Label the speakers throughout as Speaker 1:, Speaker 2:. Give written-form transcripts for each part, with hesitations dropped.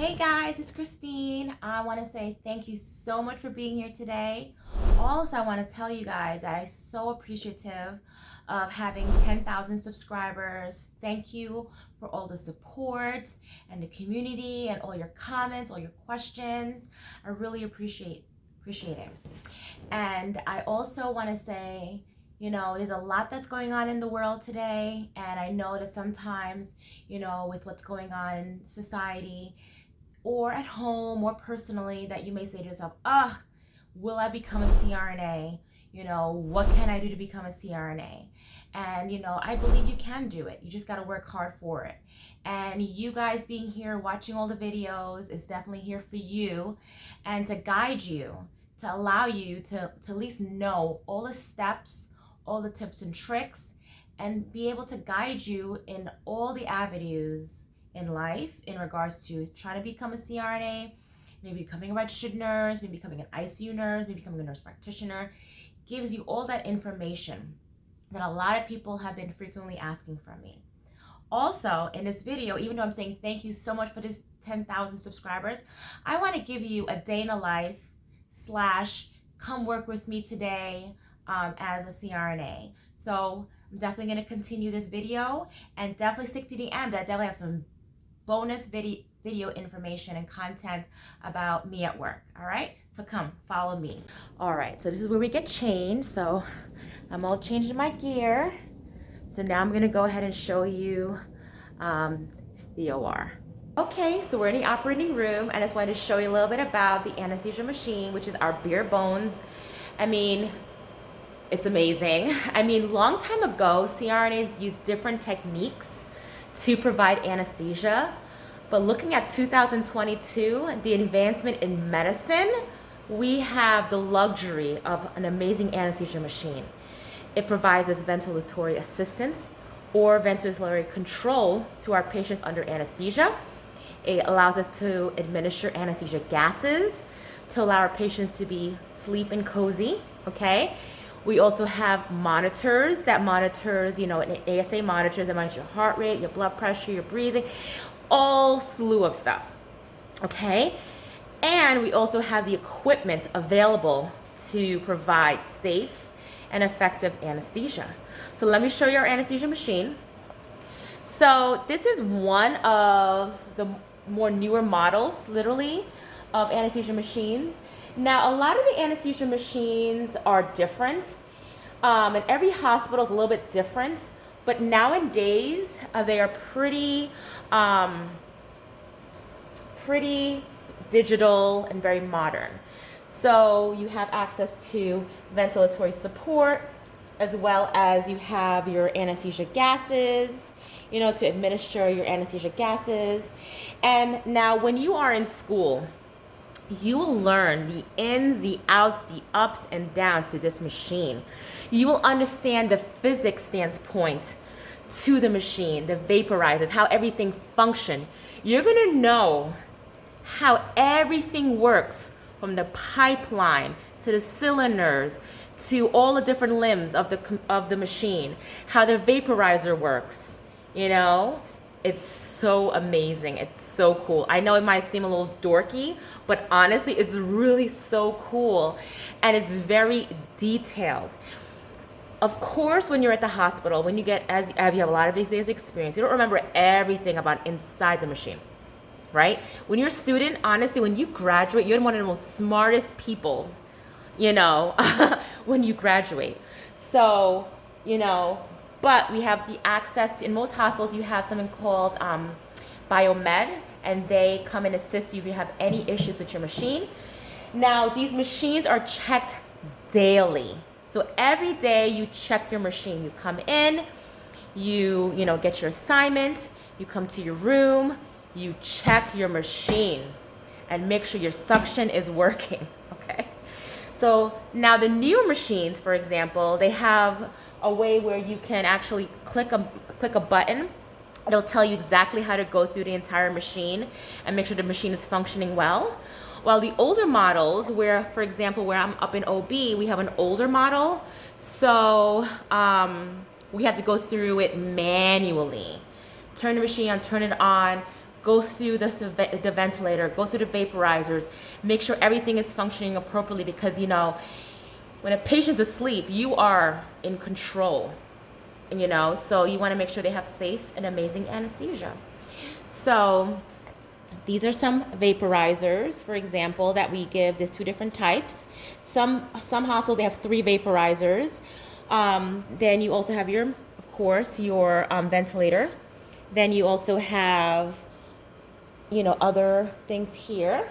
Speaker 1: Hey guys, it's Christine. I want to say thank you so much for being here today. Also, I want to tell you guys that I'm so appreciative of having 10,000 subscribers. Thank you for all the support and the community and all your comments, all your questions. I really appreciate it. And I also want to say, there's a lot that's going on in the world today, and I know that sometimes, with what's going on in society, or at home or personally, that you may say to yourself, will I become a CRNA? What can I do to become a CRNA? And I believe you can do it. You just got to work hard for it. And you guys being here watching all the videos is definitely here for you and to guide you, to allow you to at least know all the steps, all the tips and tricks, and be able to guide you in all the avenues in life in regards to trying to become a CRNA, maybe becoming a registered nurse, maybe becoming an ICU nurse, maybe becoming a nurse practitioner. Gives you all that information that a lot of people have been frequently asking from me. Also, in this video, even though I'm saying thank you so much for this 10,000 subscribers, I want to give you a day in a life / come work with me today as a CRNA. So I'm definitely going to continue this video and definitely stick to the end, but I definitely have some bonus video information and content about me at work. All right, so come follow me. All right, so this is where we get changed. So I'm all changing my gear. So now I'm going to go ahead and show you the OR. Okay, so we're in the operating room, and I just wanted to show you a little bit about the anesthesia machine, which is our bare bones. I mean, it's amazing. I mean, long time ago, CRNAs used different techniques to provide anesthesia. But looking at 2022, the advancement in medicine, we have the luxury of an amazing anesthesia machine. It provides us ventilatory assistance or ventilatory control to our patients under anesthesia. It allows us to administer anesthesia gases to allow our patients to be sleep and cozy, okay? We also have monitors that monitors, an ASA monitors that monitors your heart rate, your blood pressure, your breathing, all slew of stuff, okay? And we also have the equipment available to provide safe and effective anesthesia. So let me show you our anesthesia machine. So this is one of the more newer models, literally, of anesthesia machines. Now, a lot of the anesthesia machines are different, and every hospital is a little bit different, but nowadays they are pretty digital and very modern. So you have access to ventilatory support, as well as you have your anesthesia gases, to administer your anesthesia gases. And now when you are in school, you will learn the ins, the outs, the ups and downs to this machine. You will understand the physics standpoint to the machine, the vaporizers, how everything functions. You're gonna know how everything works, from the pipeline to the cylinders to all the different limbs of the machine, how the vaporizer works. It's so amazing. It's so cool. I know it might seem a little dorky, but honestly, it's really so cool, and it's very detailed. Of course, when you're at the hospital, when you get, as you have a lot of these experience, you don't remember everything about inside the machine, right? When you're a student, honestly, when you graduate, you're one of the most smartest people, when you graduate. So, but we have the access to, in most hospitals, you have something called biomed, and they come and assist you if you have any issues with your machine. Now, these machines are checked daily. So every day you check your machine. You come in, you get your assignment, you come to your room, you check your machine and make sure your suction is working, okay? So now the newer machines, for example, they have a way where you can actually click a button. It'll tell you exactly how to go through the entire machine and make sure the machine is functioning well. While the older models, where, for example, where I'm up in OB, we have an older model, so we have to go through it manually. Turn the machine on, turn it on, go through the ventilator, go through the vaporizers, make sure everything is functioning appropriately, because you know, when a patient's asleep, you are in control, you know, so you want to make sure they have safe and amazing anesthesia. So these are some vaporizers, for example, that we give. There's 2 different types. Some hospitals, they have 3 vaporizers. Then you also have your, of course, your ventilator. Then you also have, you know, other things here.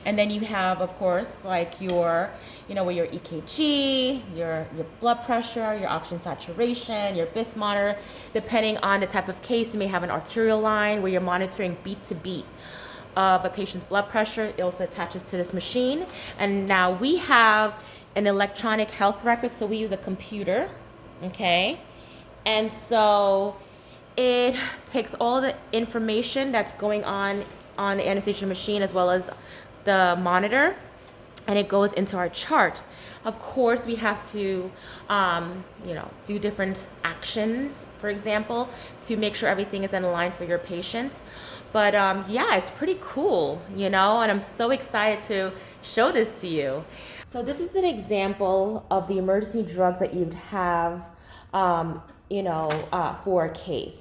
Speaker 1: And then you have, of course, like your, you know, where your EKG, your blood pressure, your oxygen saturation, your BIS monitor. Depending on the type of case, you may have an arterial line where you're monitoring beat to beat of a patient's blood pressure. It also attaches to this machine. And now we have an electronic health record, so we use a computer, okay? And so it takes all the information that's going on the anesthesia machine as well as the monitor, and it goes into our chart. Of course, we have to, you know, do different actions, for example, to make sure everything is in line for your patient. But yeah, it's pretty cool, you know, and I'm so excited to show this to you. So this is an example of the emergency drugs that you'd have, you know, for a case.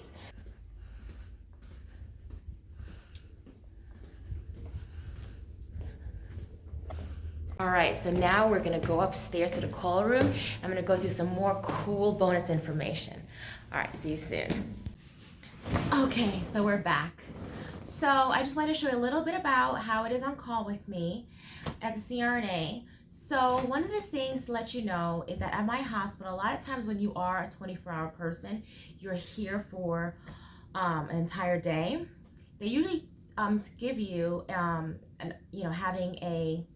Speaker 1: All right, so now we're gonna go upstairs to the call room. I'm gonna go through some more cool bonus information. All right, see you soon. Okay, so we're back. So I just wanted to show you a little bit about how it is on call with me as a CRNA. So one of the things to let you know is that at my hospital, a lot of times when you are a 24-hour person, you're here for an entire day. They usually give you, you know, having a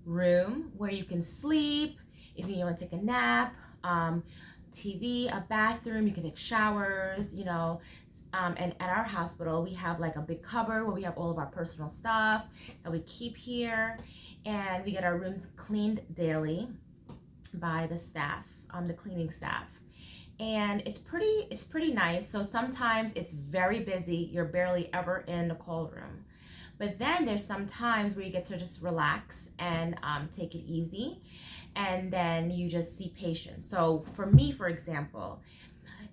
Speaker 1: room where you can sleep, if you want to take a nap, TV, a bathroom, you can take showers, you know. And at our hospital, we have like a big cupboard where we have all of our personal stuff that we keep here, and we get our rooms cleaned daily by the staff, the cleaning staff. And it's pretty nice. So sometimes it's very busy, you're barely ever in the call room. But then there's some times where you get to just relax and take it easy, and then you just see patients. So for me, for example,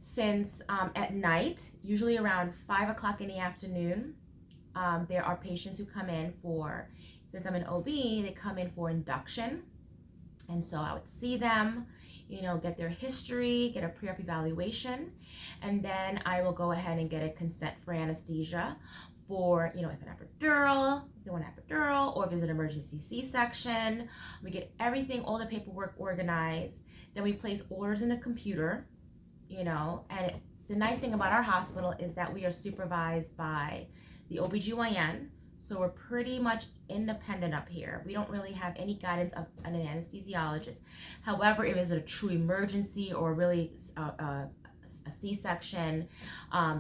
Speaker 1: since at night, usually around 5 o'clock in the afternoon, there are patients who come in for, since I'm an OB, they come in for induction. And so I would see them, you know, get their history, get a pre-op evaluation, and then I will go ahead and get a consent for anesthesia for, you know, if an epidural, if they want an epidural, or if there's an emergency C-section. We get everything, all the paperwork organized. Then we place orders in the computer, you know, and the nice thing about our hospital is that we are supervised by the OBGYN. So we're pretty much independent up here. We don't really have any guidance of an anesthesiologist. However, if it's a true emergency or really a C-section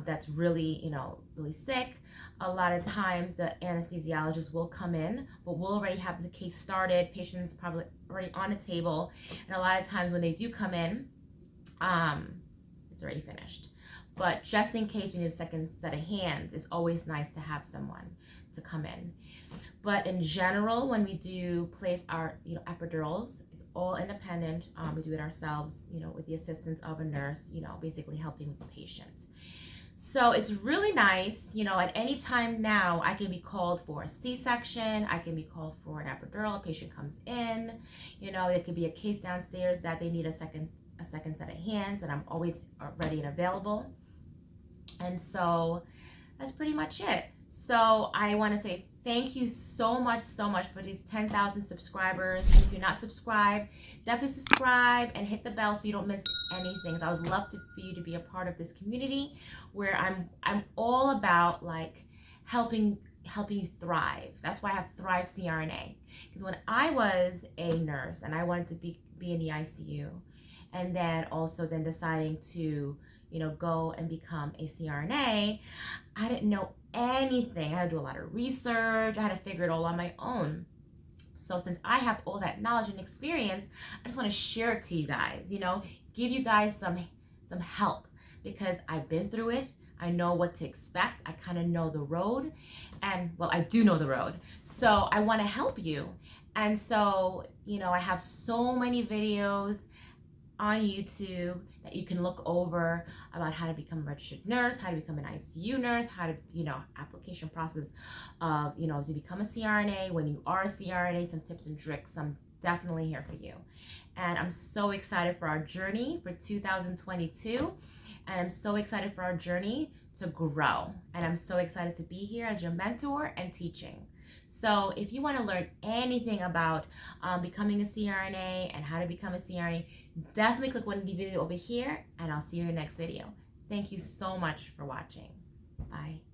Speaker 1: that's really, you know, really sick, a lot of times the anesthesiologist will come in, but we'll already have the case started, patients probably already on the table, and a lot of times when they do come in, it's already finished. But just in case we need a second set of hands, it's always nice to have someone to come in. But in general, when we do place our, you know, epidurals, it's all independent. We do it ourselves, you know, with the assistance of a nurse, you know, basically helping with the patient. So it's really nice, you know, at any time now, I can be called for a C-section, I can be called for an epidural, a patient comes in, you know, it could be a case downstairs that they need a second set of hands, and I'm always ready and available. And so that's pretty much it. So I want to say thank you so much for these 10,000 subscribers. And if you're not subscribed, definitely subscribe and hit the bell so you don't miss anything. So I would love for you to be a part of this community where I'm all about like helping you thrive. That's why I have Thrive CRNA. Because when I was a nurse and I wanted to be in the ICU, and then also then deciding to, you know, go and become a CRNA, I didn't know anything. I had to do a lot of research. I had to figure it all on my own. So since I have all that knowledge and experience, I just want to share it to you guys, you know, give you guys some help, because I've been through it. I know what to expect. I kind of know the road. And well, I do know the road. So I want to help you. And so, I have so many videos on YouTube that you can look over about how to become a registered nurse, how to become an ICU nurse, how to, application process of, to become a CRNA, when you are a CRNA, some tips and tricks. I'm definitely here for you. And I'm so excited for our journey for 2022. And I'm so excited for our journey to grow. And I'm so excited to be here as your mentor and teaching. So if you want to learn anything about becoming a CRNA and how to become a CRNA, definitely click one of the videos over here, and I'll see you in the next video. Thank you so much for watching. Bye.